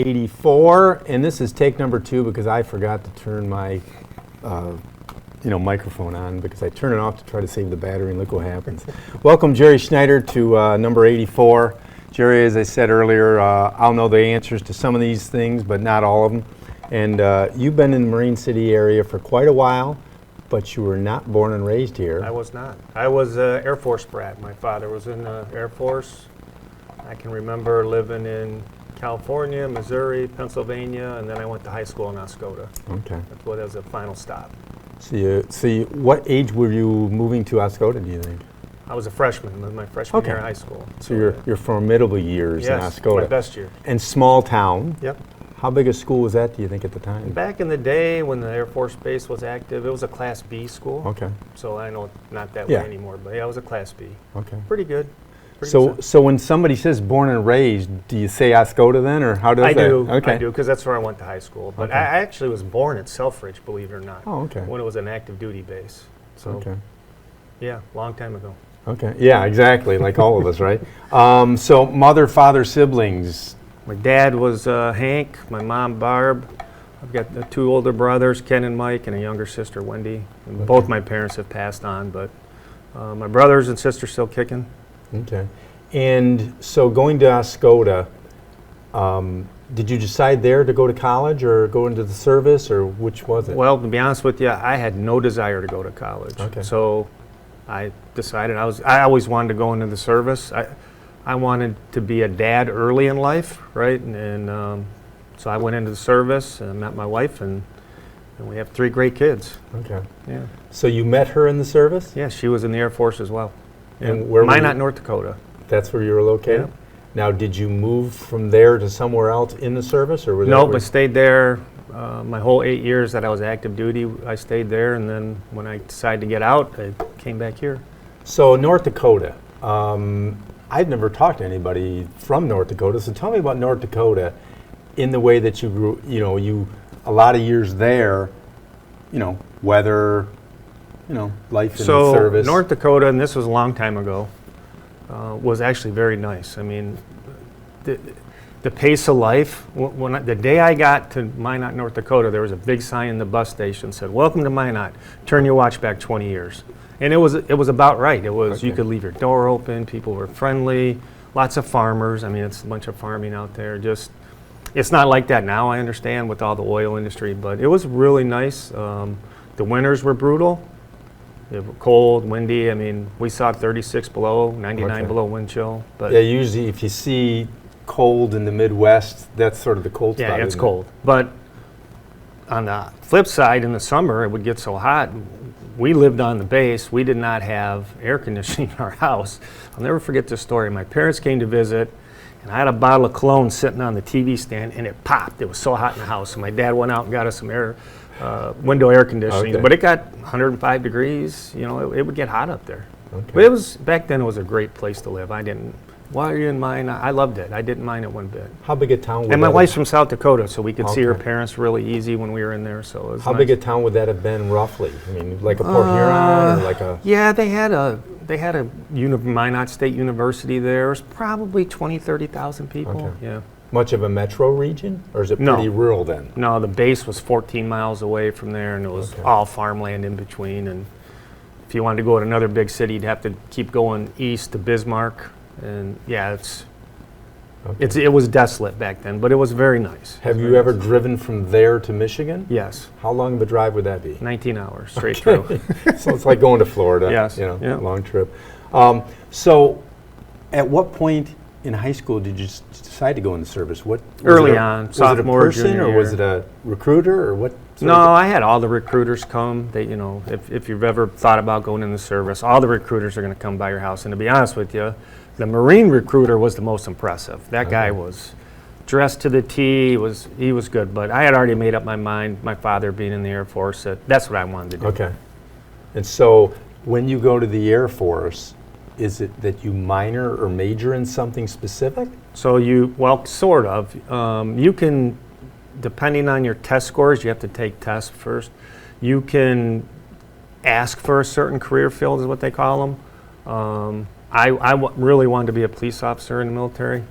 84, and this is take number 2 because I forgot to turn my microphone on because I turn it off to try to save the battery and look what happens. Welcome Gerry Snyder to number 84. Gerry, as I said earlier, I'll know the answers to some of these things, but not all of them. And you've been in the Marine City area for quite a while, but you were not born and raised here. I was not. I was an Air Force brat. My father was in the Air Force. I can remember living in California, Missouri, Pennsylvania, and then I went to high school in Oscoda. Okay. That was a final stop. So what age were you moving to Oscoda, do you think? I was a freshman, my freshman year in high school. So your formidable years in Oscoda. My best year. And small town. Yep. How big a school was that, do you think, at the time? Back in the day when the Air Force Base was active, it was a Class B school. Okay. So I know it's not that way anymore, but yeah, it was a Class B. Okay. Pretty good. So when somebody says born and raised, do you say Oscoda then, or how does that? I do. Okay. I do, because that's where I went to high school. But I actually was born at Selfridge, believe it or not. Oh, okay. When it was an active duty base. So, okay. Yeah, long time ago. Okay. Yeah, exactly, like all of us, right? So mother, father, siblings. My dad was Hank, my mom Barb. I've got the 2 older brothers, Ken and Mike, and a younger sister, Wendy. And both my parents have passed on, but my brothers and sisters still kicking. Okay. And so going to Oscoda, did you decide there to go to college or go into the service, or which was it? Well, to be honest with you, I had no desire to go to college. Okay. So I decided I always wanted to go into the service. I wanted to be a dad early in life, right? And so I went into the service and met my wife, and we have 3 great kids. Okay. Yeah. So you met her in the service? Yeah, she was in the Air Force as well. And where were Minot, you? North Dakota. That's where you were located? Yeah. Now, did you move from there to somewhere else in the service, or was Nope, I stayed there my whole 8 years that I was active duty. I stayed there, and then when I decided to get out, I came back here. So North Dakota, I've never talked to anybody from North Dakota, so tell me about North Dakota in the way that you grew, a lot of years there, weather, life in the service. So North Dakota, and this was a long time ago, was actually very nice. I mean, the pace of life, the day I got to Minot, North Dakota, there was a big sign in the bus station that said, "Welcome to Minot, turn your watch back 20 years." And it was about right. It was, you could leave your door open, people were friendly, lots of farmers. I mean, it's a bunch of farming out there. It's not like that now, I understand, with all the oil industry, but it was really nice. The winters were brutal. It was cold, windy. I mean, we saw 36 below, 99 below wind chill. But yeah, usually if you see cold in the Midwest, that's sort of the cold spot. Yeah, it's cold. But on the flip side, in the summer, it would get so hot. We lived on the base. We did not have air conditioning in our house. I'll never forget this story. My parents came to visit, and I had a bottle of cologne sitting on the TV stand, and it popped. It was so hot in the house. So my dad went out and got us some window air conditioning. Okay. But it got 105 degrees. It would get hot up there. Okay. But back then it was a great place to live. Why are you in Minot? I loved it. I didn't mind it one bit. How big a town would And my that wife's from South Dakota, so we could see her Okay. parents really easy when we were in there. So it was How nice. big a town would that have been roughly? I mean, like a Port Huron or like a... Yeah, they had a Minot State University there. It was probably 20, 30,000 people. Okay. Yeah. Much of a metro region, or is it No. pretty rural then? No, the base was 14 miles away from there, and it was Okay. all farmland in between. And if you wanted to go to another big city, you'd have to keep going east to Bismarck. And yeah, Okay. it was desolate back then, but it was very nice. Have you ever driven from there to Michigan? Yes, How long of a drive would that be? 19 hours straight through. So it's like going to Florida. Yes, a yeah. long trip. So at what point in high school did you decide to go in the service? What was Early it on, was sophomore, it a person junior or was year. it a recruiter or what? No, I had all the recruiters come. They, if you've ever thought about going in the service, all the recruiters are going to come by your house. And to be honest with you, the Marine recruiter was the most impressive. That guy was dressed to the T. He was good. But I had already made up my mind, my father being in the Air Force, that's what I wanted to do. Okay. And so when you go to the Air Force, is it that you minor or major in something specific? So sort of. You can, depending on your test scores, you have to take tests first. You can ask for a certain career field, is what they call them. I really wanted to be a police officer in the military,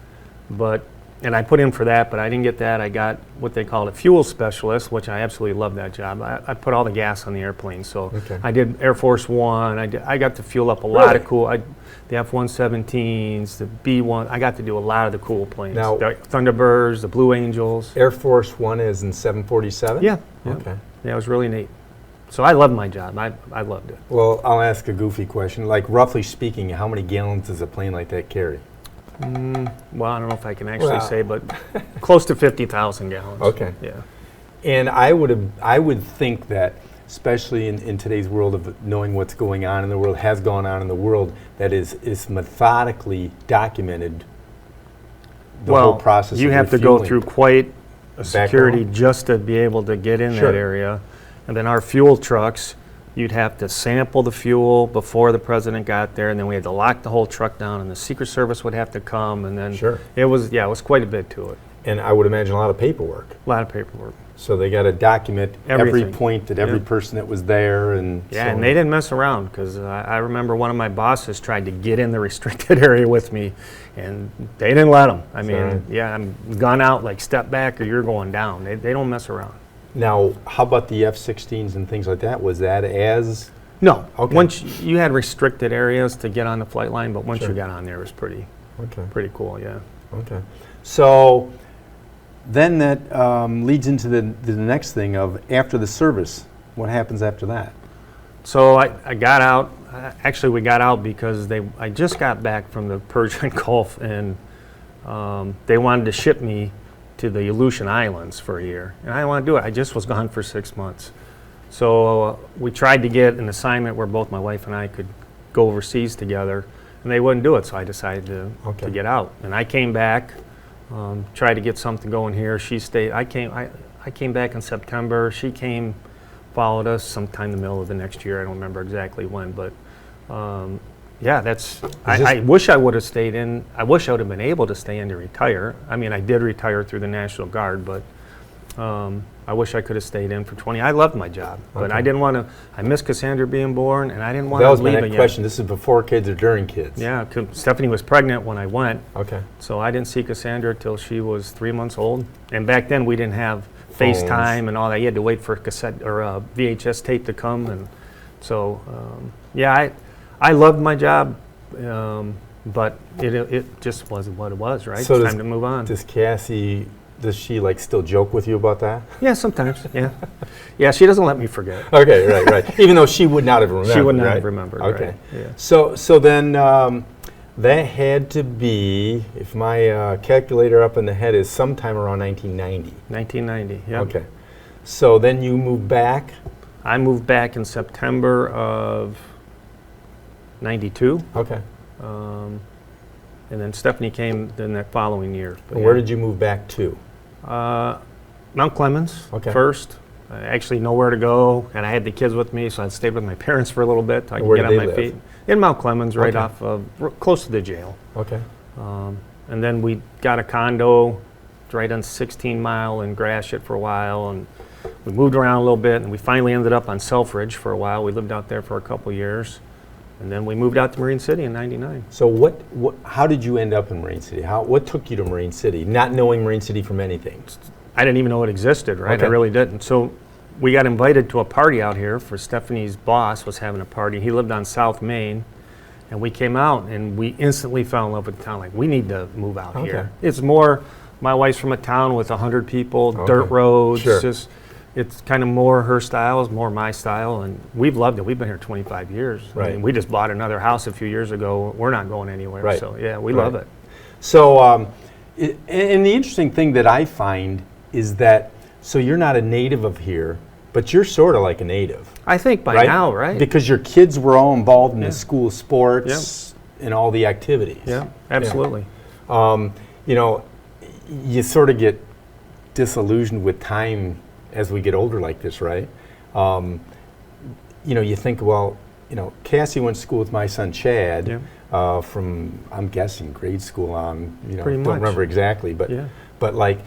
but And I put in for that, but I didn't get that. I got what they called a fuel specialist, which I absolutely loved that job. I put all the gas on the airplane. So I did Air Force One. I got to fuel up a lot of cool, the F-117s, the B-1. I got to do a lot of the cool planes. Now, the Thunderbirds, the Blue Angels. Air Force One is in 747? Yeah. Okay. Yeah, it was really neat. So I loved my job. I loved it. Well, I'll ask a goofy question. Like, roughly speaking, how many gallons does a plane like that carry? Well, I don't know if I can actually say, but close to 50,000 gallons. Okay. Yeah. And I would think that, especially in today's world of knowing what's going on in the world, has gone on in the world, that is methodically documented. The whole process. You have to go through quite a security just to be able to get in that area. And then our fuel trucks, you'd have to sample the fuel before the president got there, and then we had to lock the whole truck down, and the Secret Service would have to come, and then it was quite a bit to it. And I would imagine a lot of paperwork. A lot of paperwork. So they got to document every Everything. point that every person that was there, and and they didn't mess around, because I remember one of my bosses tried to get in the restricted area with me, and they didn't let him. I mean, I'm gone out, like, step back or you're going down. They don't mess around. Now, how about the F-16s and things like that? Was that as... No. Okay. Once you had restricted areas to get on the flight line, but once you got on there, it was pretty cool, yeah. Okay. So then that leads into the next thing of after the service. What happens after that? So I got out. Actually, we got out because I just got back from the Persian Gulf, and they wanted to ship me to the Aleutian Islands for a year. And I didn't want to do it. I just was gone for 6 months. So we tried to get an assignment where both my wife and I could go overseas together, and they wouldn't do it, so I decided to get out. And I came back, tried to get something going here. She stayed. I came back in September. She came, followed us sometime in the middle of the next year. I don't remember exactly when, but I wish I would have stayed in. I wish I would have been able to stay in to retire. I mean, I did retire through the National Guard, but I wish I could have stayed in for 20. I loved my job, but I didn't want to. I missed Cassandra being born, and I didn't want to leave again. That was my next question. This is before kids or during kids? Yeah, Stephanie was pregnant when I went. Okay. So I didn't see Cassandra till she was 3 months old, and back then we didn't have FaceTime and all that. You had to wait for a cassette or a VHS tape to come, and so I loved my job, but it just wasn't what it was, right? So it's time to move on. Does Cassie, does she like still joke with you about that? Yeah, sometimes, yeah. Yeah, she doesn't let me forget. Okay, right. Even though she would not have remembered, she would not have remembered, okay. Right. Yeah. So then that had to be, if my calculator up in the head is sometime around 1990. 1990, yeah. Okay. So then you moved back? I moved back in September of 92. Okay. And then Stephanie came then that following year. And where did you move back to? Mount Clemens first. I actually nowhere to go, and I had the kids with me, so I stayed with my parents for a little bit. I could get on my feet. In Mount Clemens, right off of, close to the jail. Okay. And then we got a condo right on 16 Mile in Gratiot for a while, and we moved around a little bit, and we finally ended up on Selfridge for a while. We lived out there for a couple years. And then we moved out to Marine City in '99. So how did you end up in Marine City? What took you to Marine City, not knowing Marine City from anything? I didn't even know it existed, right? I really didn't. So we got invited to a party out here for Stephanie's boss was having a party. He lived on South Main. And we came out, and we instantly fell in love with the town. Like, we need to move out here. It's more, my wife's from a town with 100 people, dirt roads. It's kind of more her style, is more my style, and we've loved it. We've been here 25 years. Right. I mean, we just bought another house a few years ago. We're not going anywhere. Right. So, yeah, we love it. So, and the interesting thing that I find is that, so you're not a native of here, but you're sort of like a native. I think by now, right? Because your kids were all involved in the school sports and all the activities. Yeah, absolutely. You know, you sort of get disillusioned with time as we get older like this, right? You know, you think, well, you know, Cassie went to school with my son Chad from, I'm guessing, grade school on, you know, don't remember exactly, but like,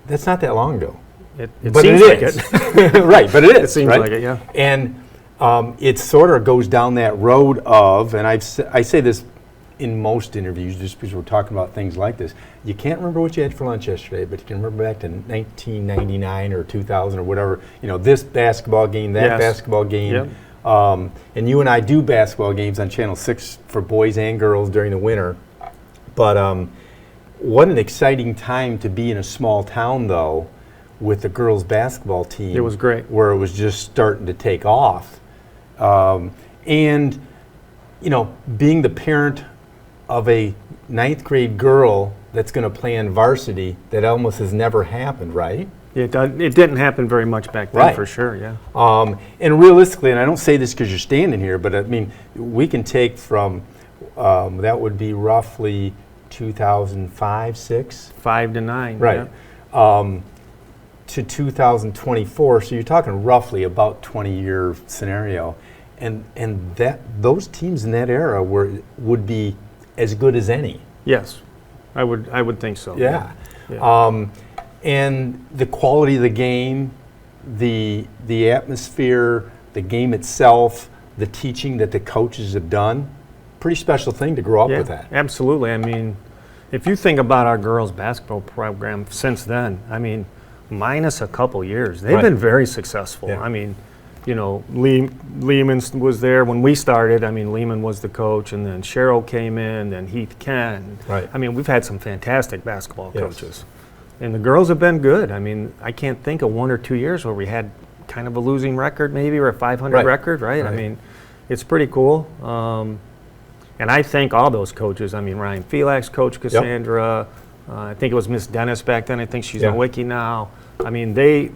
that's not that long ago. It seems like it. Right, but it is. It seems like it, yeah. And it sort of goes down that road of, and I say this in most interviews, just because we're talking about things like this, you can't remember what you had for lunch yesterday, but you can remember back to 1999 or 2000 or whatever, this basketball game, that basketball game. Yep. And you and I do basketball games on Channel 6 for boys and girls during the winter. But what an exciting time to be in a small town, though, with the girls' basketball team. It was great. Where it was just starting to take off. And, being the parent of a 9th grade girl that's going to play on varsity, that almost has never happened, right? It didn't happen very much back then, Right. for sure, yeah. And realistically, and I don't say this because you're standing here, but I mean, we can take from, that would be roughly 2005, 6? 5 to 9. Right. Yeah. To 2024, so you're talking roughly about 20-year scenario. And those teams in that era would be as good as any. Yes, I would think so. Yeah. Yeah. And the quality of the game, the atmosphere, the game itself, the teaching that the coaches have done, pretty special thing to grow up with that. Absolutely. I mean, if you think about our girls' basketball program since then, I mean, minus a couple years, they've been very successful. Yeah. I mean, Lehman was there when we started. I mean, Lehman was the coach, and then Cheryl came in, then Heath Kent. Right. I mean, we've had some fantastic basketball coaches. And the girls have been good. I mean, I can't think of 1 or 2 years where we had kind of a losing record maybe, or a 500 record, right? I mean, it's pretty cool. And I thank all those coaches. I mean, Ryan Felix, Coach Cassandra. I think it was Miss Dennis back then. I think she's on Wiki now. I mean, they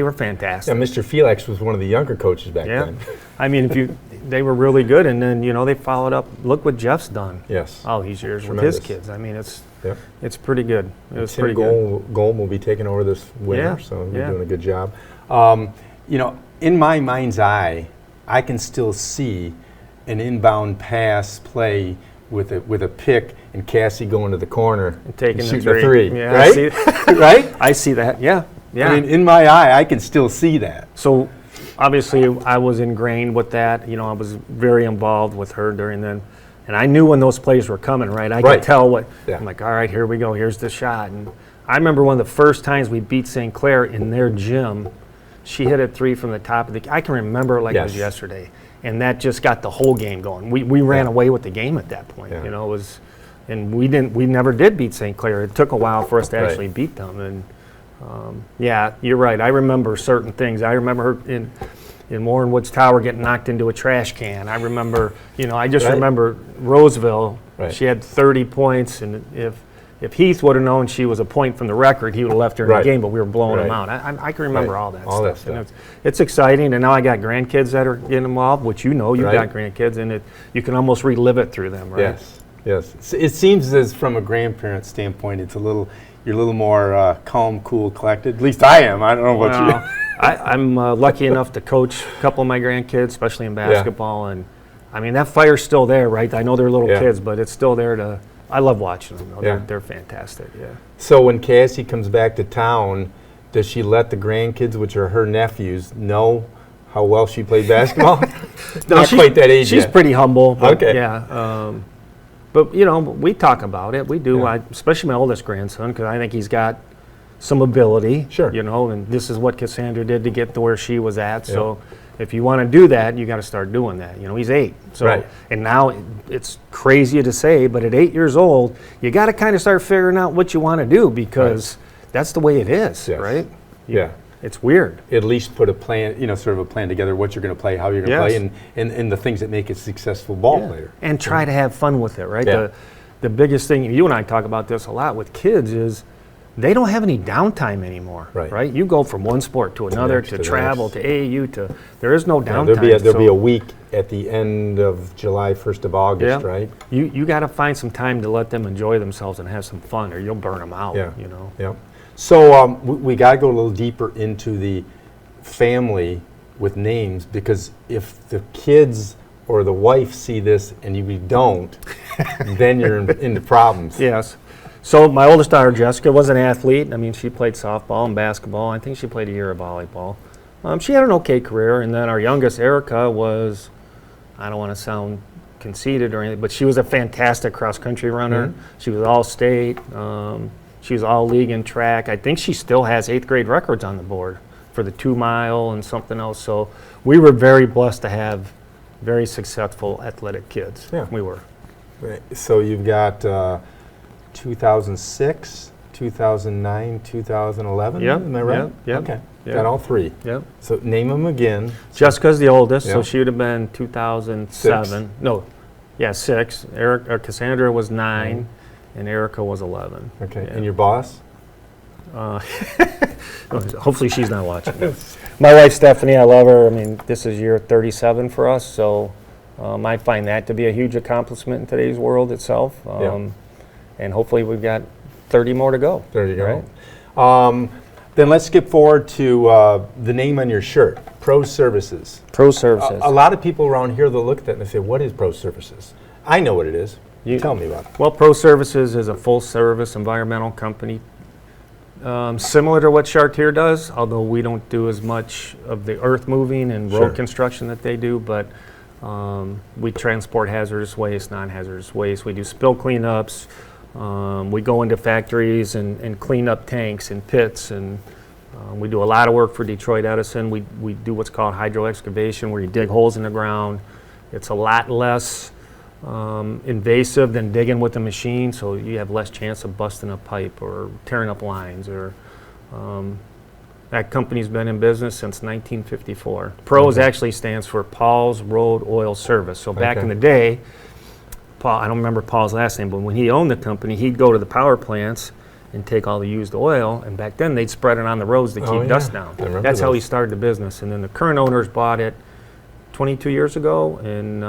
were fantastic. Yeah, Mr. Felix was one of the younger coaches back then. I mean, they were really good, and then they followed up. Look what Jeff's done. Yes. All these years Tremendous. with his kids. I mean, it's pretty good. It was Tim pretty good. Golm will be taking over this winter, Yeah, so you're doing a good job. In my mind's eye, I can still see an inbound pass play with a pick and Cassie going to the corner And taking and the shooting three. a three, Yeah, right? I see, Right? I see that. Yeah. Yeah. I mean, in my eye, I can still see that. So obviously I was ingrained with that. I was very involved with her during then. And I knew when those plays were coming, right? I could tell what, I'm like, all right, here we go. Here's the shot. And I remember one of the first times we beat St. Clair in their gym, she hit a three from the top of the, I can remember it like it was yesterday. And that just got the whole game going. We ran away with the game at that point. It was, and we never did beat St. Clair. It took a while for us to actually beat them. And you're right. I remember certain things. I remember her in Warren Woods Tower getting knocked into a trash can. I remember, I just remember Roseville. She had 30 points, and if Heath would have known she was a point from the record, he would have left her in the game, but we were blowing them out. I can remember all that stuff. And it's exciting, and now I got grandkids that are getting involved, which you've got grandkids, and you can almost relive it through them, right? Yes. It seems as from a grandparent standpoint, you're a little more calm, cool, collected. At least I am. I don't know about you. I'm lucky enough to coach a couple of my grandkids, especially in basketball, and I mean that fire's still there, right? I know they're little kids, but it's still there I love watching them. They're fantastic. Yeah. So when Cassie comes back to town, does she let the grandkids, which are her nephews, know how well she played basketball? Not quite that age She's yet. Pretty humble. But okay. Yeah. But we talk about it. We do. Especially my oldest grandson, because I think he's got some ability. Sure. And this is what Cassandra did to get to where she was at. So if you want to do that, you got to start doing that. He's 8. So and now it's crazy to say, but at 8 years old, you got to kind of start figuring out what you want to do, because that's the way it is, right? Yeah. It's weird. At least put a plan, sort of a plan together, what you're going to play, how you're going to play, and the things that make a successful ball player. And try to have fun with it, right? The biggest thing, you and I talk about this a lot with kids, is they don't have any downtime anymore, right? You go from one sport to another, to travel, to AAU, there is no downtime. There'll be a week at the end of July, 1st of August, right? You got to find some time to let them enjoy themselves and have some fun, or you'll burn them out, Yeah. So we got to go a little deeper into the family with names, because if the kids or the wife see this and you don't, then you're into problems. Yes. So my oldest daughter, Jessica, was an athlete. I mean, she played softball and basketball. I think she played a year of volleyball. She had an okay career. And then our youngest, Erica, was, I don't want to sound conceited or anything, but she was a fantastic cross-country runner. She was all-state. She was all-league in track. I think she still has 8th grade records on the board for the 2 mile and something else. So we were very blessed to have very successful athletic kids. Yeah. We were. Right. So you've got 2006, 2009, 2011. Yep, Am I right? yep, yep, Okay. yep. Got all 3. Yep. So name them again. Jessica's the oldest, so Yeah. she would have been 2007. No, yeah, 6. Cassandra was 9, and Erica was 11. Okay. Yeah. And your boss? Hopefully she's not watching. My wife Stephanie, I love her. I mean, this is year 37 for us, so I find that to be a huge accomplishment in today's world itself. And hopefully we've got 30 more to go. There you go. Right? Then let's skip forward to the name on your shirt, Pro Services. Pro Services. A lot of people around here, they'll look at that and they say, what is Pro Services? I know what it is. Tell me about it. Well, Pro Services is a full-service environmental company, similar to what Chartier does, although we don't do as much of the earth moving and road construction that they do, but we transport hazardous waste, non-hazardous waste. We do spill cleanups. We go into factories and clean up tanks and pits, and we do a lot of work for Detroit Edison. We do what's called hydro excavation, where you dig holes in the ground. It's a lot less invasive than digging with a machine, so you have less chance of busting a pipe or tearing up lines. Or that company's been in business since 1954. PROS actually stands for Paul's Road Oil Service. So back in the day, Paul, I don't remember Paul's last name, but when he owned the company, he'd go to the power plants and take all the used oil, and back then they'd spread it on the roads to keep dust down. That's how he started the business. And then the current owners bought it 22 years ago, and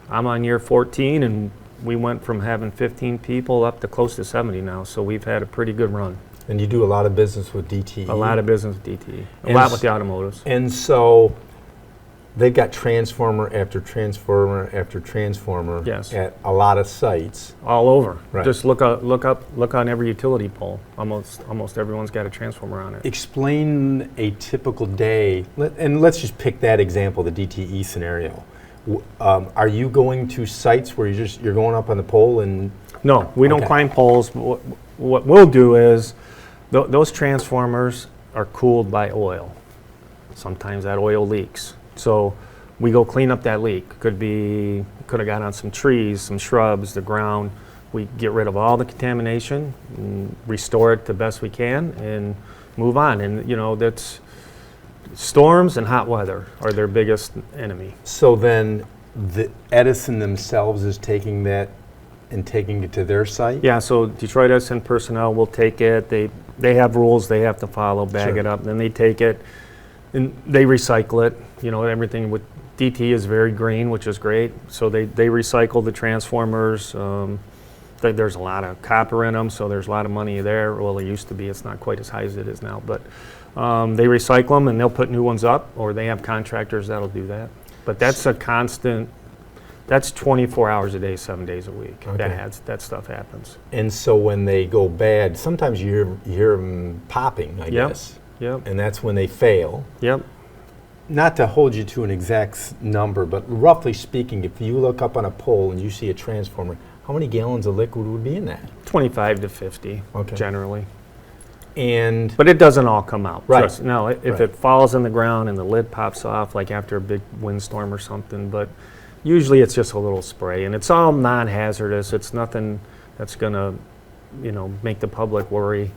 I'm on year 14, and we went from having 15 people up to close to 70 now, so we've had a pretty good run. And you do a lot of business with DTE. A lot of business with DTE. A lot with the automotives. And so they've got transformer after transformer after transformer at a lot of sites. All over. Right. Just look on every utility pole. Almost everyone's got a transformer on it. Explain a typical day, and let's just pick that example, the DTE scenario. Are you going to sites where you're going up on the pole and? No, we don't climb poles. What we'll do is those transformers are cooled by oil. Sometimes that oil leaks. So we go clean up that leak. Could have got on some trees, some shrubs, the ground. We get rid of all the contamination, and restore it the best we can, and move on. And that's storms and hot weather are their biggest enemy. So then the Edison themselves is taking that and taking it to their site? Yeah, so Detroit Edison personnel will take it. They have rules they have to follow, bag it up, then they take it and they recycle it. Everything with DT is very green, which is great. So they recycle the transformers. There's a lot of copper in them, so there's a lot of money there. Well, it used to be. It's not quite as high as it is now, but they recycle them and they'll put new ones up, or they have contractors that'll do that. But that's a constant. That's 24 hours a day, 7 days a week. That stuff happens. And so when they go bad, sometimes you hear them popping, I guess. Yep. And that's when they fail. Yep. Not to hold you to an exact number, but roughly speaking, if you look up on a pole and you see a transformer, how many gallons of liquid would be in that? 25 to 50, generally. But it doesn't all come out. Right. No, if it falls in the ground and the lid pops off, like after a big windstorm or something, but usually it's just a little spray, and it's all non-hazardous. It's nothing that's going to, make the public worry.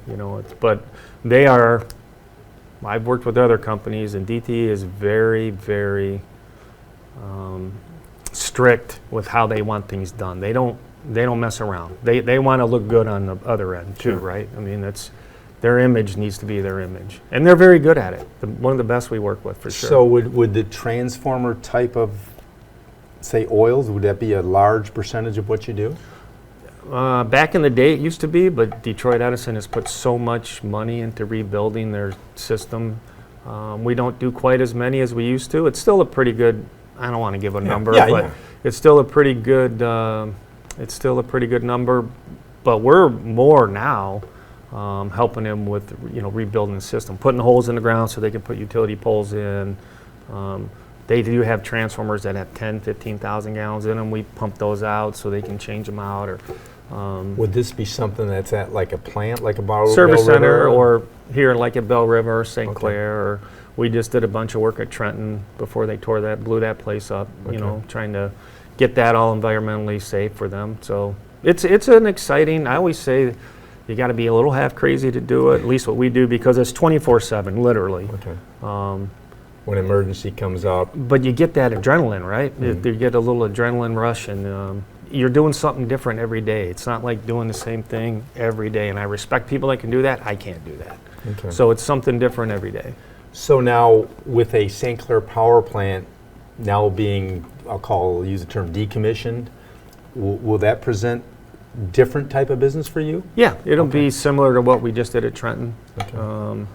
But they are. I've worked with other companies, and DTE is very, very strict with how they want things done. They don't mess around. They want to look good on the other end too, right? I mean, their image needs to be their image, and they're very good at it. One of the best we work with, for sure. So would the transformer type of, say, oils, would that be a large percentage of what you do? Back in the day it used to be, but Detroit Edison has put so much money into rebuilding their system. We don't do quite as many as we used to. It's still a pretty good, I don't want to give a number, but it's still a pretty good number. But we're more now helping them with rebuilding the system, putting holes in the ground so they can put utility poles in, They do have transformers that have 10, 15,000 gallons in them. We pump those out so they can change them out. Or Would this be something that's at like a plant, like a Bell service River? center, or here like at Bell River or St. Okay. Clair, or we just did a bunch of work at Trenton before they blew that place up, Okay. trying to get that all environmentally safe for them. So it's an exciting, I always say you got to be a little half crazy to do it, at least what we do, because it's 24/7, literally. Okay. When emergency comes up. But you get that adrenaline, right? You get a little adrenaline rush, and you're doing something different every day. It's not like doing the same thing every day, and I respect people that can do that. I can't do that. Okay. So it's something different every day. So now with a St. Clair power plant now being, use the term decommissioned, will that present different type of business for you? Yeah, it'll Okay. be similar to what we just did at Trenton. Okay.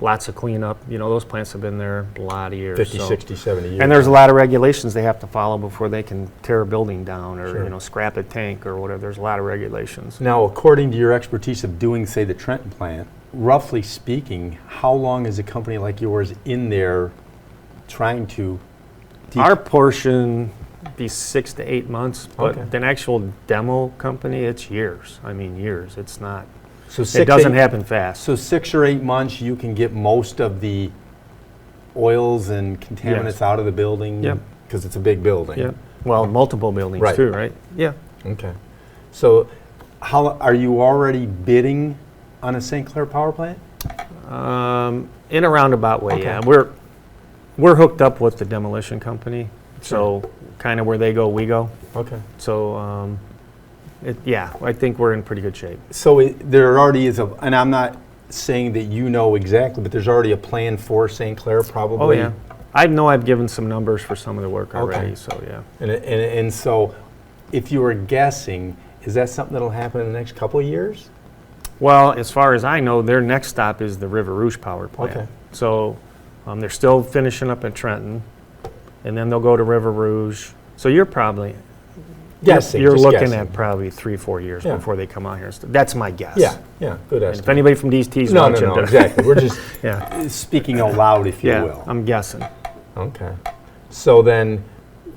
Lots of cleanup. Those plants have been there a lot of years. 50, so- 60, 70 years. And there's a lot of regulations they have to follow before they can tear a building down or Sure. scrap a tank or whatever. There's a lot of regulations. Now, according to your expertise of doing, say, the Trenton plant, roughly speaking, how long is a company like yours in there trying to Our portion be 6 to 8 months, but Okay. an actual demo company, it's years. I mean, years. It's not. So It doesn't happen fast. So 6 or 8 months, you can get most of the oils and contaminants Yes. out of the building? Yep. Because it's a big building? Yeah. Well, multiple buildings Right. too, right? Yeah. Okay. So how are you already bidding on a St. Clair power plant? In a roundabout way, Okay. yeah. We're hooked up with the demolition company, so kind of where they go, we go. Okay. So, I think we're in pretty good shape. So there already is and I'm not saying that you know exactly, but there's already a plan for St. Clair probably? Oh, yeah. I know I've given some numbers for some of the work already, Okay. so yeah. And so if you were guessing, is that something that'll happen in the next couple of years? Well, as far as I know, their next stop is the River Rouge power plant. Okay. So they're still finishing up in Trenton, and then they'll go to River Rouge. So you're probably Guessing, you're just looking guessing. at probably 3-4 years Yeah. before they come out here. That's my guess. Yeah, good And if estimate. anybody from DST's No, watching, exactly. We're just yeah, speaking out loud, if you yeah, will. I'm guessing. Okay. So then,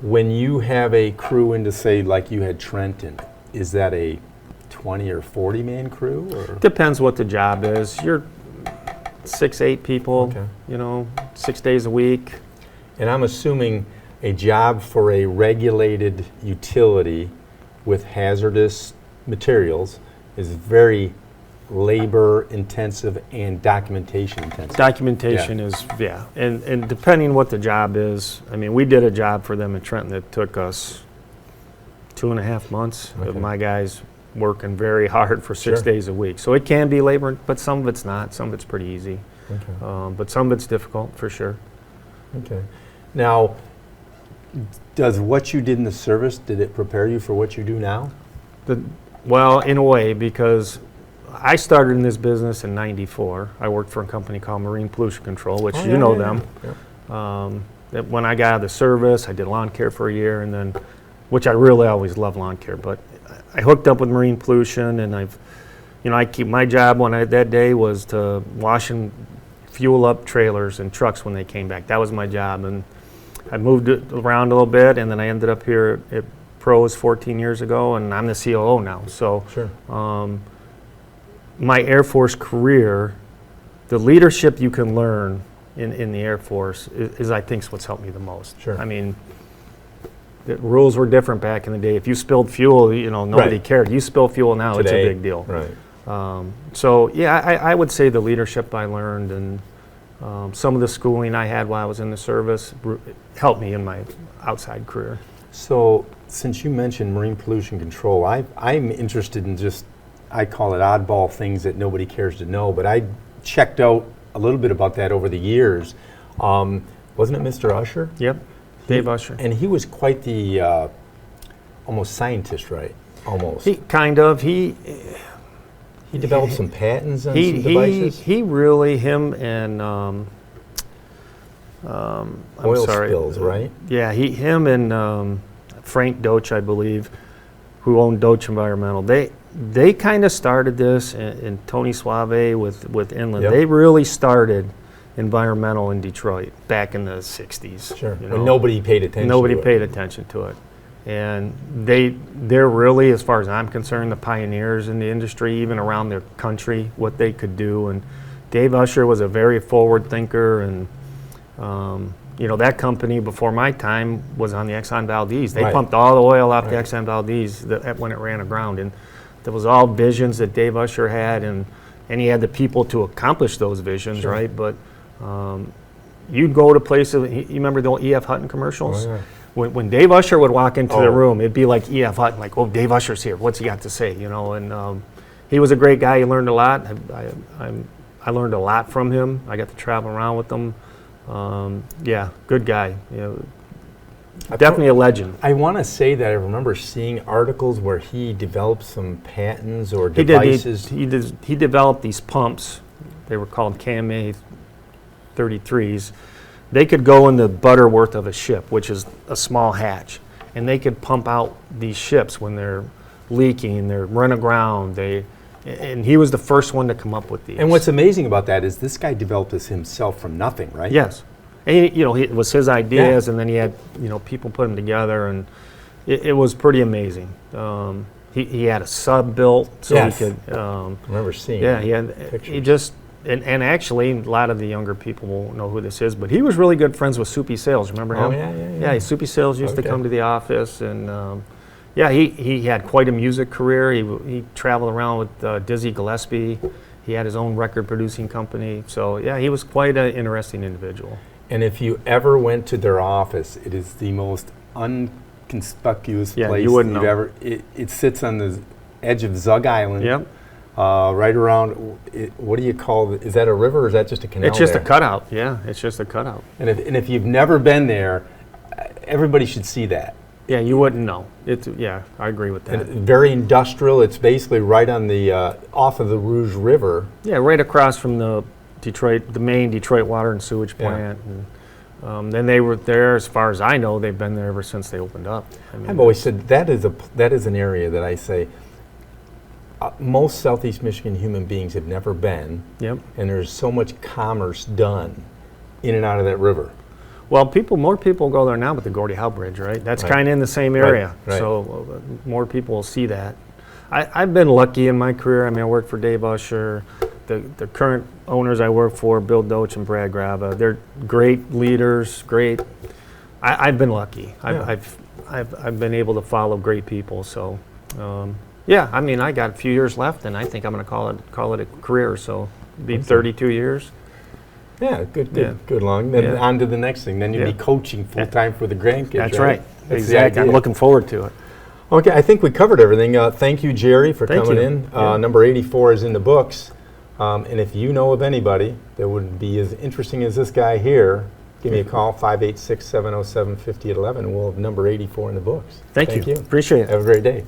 when you have a crew into, say, like you had Trenton, is that a 20 or 40 man crew? Or? Depends what the job is. You're 6, 8 people. Okay. 6 days a week. And I'm assuming a job for a regulated utility with hazardous materials is very labor intensive and documentation intensive. Documentation is, and depending what the job is, I mean, we did a job for them in Trenton that took us 2.5 months of Okay. my guys working very hard for 6 Sure. days a week. So it can be labor, but some of it's not. Some of it's pretty easy. Okay. But some of it's difficult, for sure. Okay. Now, does what you did in the service, did it prepare you for what you do now? Well, in a way, because I started in this business in '94. I worked for a company called Marine Pollution Control, which you know them. That when I got out of the service, I did lawn care for a year, and then, which I really always loved lawn care, but I hooked up with marine pollution, and I keep my job that day was to wash and fuel up trailers and trucks when they came back. That was my job, and I moved it around a little bit, and then I ended up here at Pros 14 years ago, and I'm the COO now. So Sure. my Air Force career, the leadership you can learn in the Air Force is I think, what's helped me the most. Sure. I mean, the rules were different back in the day. If you spilled fuel, nobody Right. cared. You spill fuel now, Today, it's a big deal. Right. So yeah, I would say the leadership I learned and some of the schooling I had while I was in the service helped me in my outside career. So, since you mentioned marine pollution control, I'm interested in I call it oddball things that nobody cares to know, but I checked out a little bit about that over the years. Wasn't it Mr. Usher? Yep, Dave Usher. And he was quite the almost scientist, right? Almost. He kind of, he developed some patents on some devices? He really, him and Oil I'm sorry. spills, right? Yeah, him and Frank Doach, I believe, who owned Doach Environmental. They kind of started this, and Tony Suave with Inland. Yep. They really started environmental in Detroit back in the 60s. Sure. you When know. nobody paid attention Nobody to it. paid attention to it. And they're really, as far as I'm concerned, the pioneers in the industry, even around their country, what they could do. And Dave Usher was a very forward thinker, and you know, that company before my time was on the Exxon Valdez. They Right. pumped all the oil off the Right. Exxon Valdez when it ran aground. And there was all visions that Dave Usher had, and he had the people to accomplish those visions, Sure. right? But you'd go to places, you remember the old E.F. Hutton commercials? Oh, yeah. When Dave Usher would walk into the Oh. room, it'd be like E.F. Hutton, like, oh, Dave Usher's here. What's he got to say? You know, and he was a great guy. He learned a lot. I learned a lot from him. I got to travel around with him. Yeah, good guy. You know, definitely a legend. I want to say that I remember seeing articles where he developed some patents or He devices. he developed these pumps. They were called KMA 33s. They could go in the butterworth of a ship, which is a small hatch, and they could pump out these ships when they're leaking, they're run aground. And he was the first one to come up with these. And what's amazing about that is this guy developed this himself from nothing, right? Yes, and you know, it was his ideas, and then he had, you know, people put them together, and it was pretty amazing. He had a sub built so Yes. he could. I remember seeing Yeah, it. he had. He Pictures. just and actually a lot of the younger people won't know who this is, but he was really good friends with Soupy Sales. Remember him? Oh, yeah. Yeah, Soupy Sales used to Okay. come to the office, and yeah, he had quite a music career. He traveled around with Dizzy Gillespie. He had his own record producing company. So yeah, he was quite an interesting individual. And if you ever went to their office, it is the most unconspicuous Yeah, place you wouldn't you've know. ever. It sits on the edge of Zug Island. Yep. Right around. What do you call it? Is that a river or is that just a canal? It's just there? a cutout. Yeah, it's just a cutout. And if you've never been there, everybody should see that. Yeah, you wouldn't know. Yeah, I agree with that. And very industrial. It's basically right on the off of the Rouge River. Yeah, right across from the main Detroit water and sewage Yeah. plant. And then they were there, as far as I know, they've been there ever since they opened up. I mean, I've always said that is an area that I say most Southeast Michigan human beings have never been, Yep. and there's so much commerce done in and out of that river. Well, more people go there now with the Gordie Howe Bridge, right? That's Right. kind of in the same area. Right. So more people will see that. I've been lucky in my career. I mean, I worked for Dave Usher. The current owners I work for, Bill Doach and Brad Grava, they're great leaders, great. I've been lucky. Yeah. I've been able to follow great people. So, yeah, I mean, I got a few years left, and I think I'm going to call it a career. So, be 32 years. Yeah, Yeah. good long. Then Yeah. on to the next thing. Then you'd be Yeah. coaching full time for the grandkids. That's right. That's the Exactly. I'm idea. looking forward to it. Okay, I think we covered everything. Thank you, Gerry, for Thank coming you. in. Yeah. Number 84 is in the books. And if you know of anybody that would be as interesting as this guy here, give me a call, 586-707-5011, and we'll have number 84 in the books. Thank you. Appreciate it. Have a great day.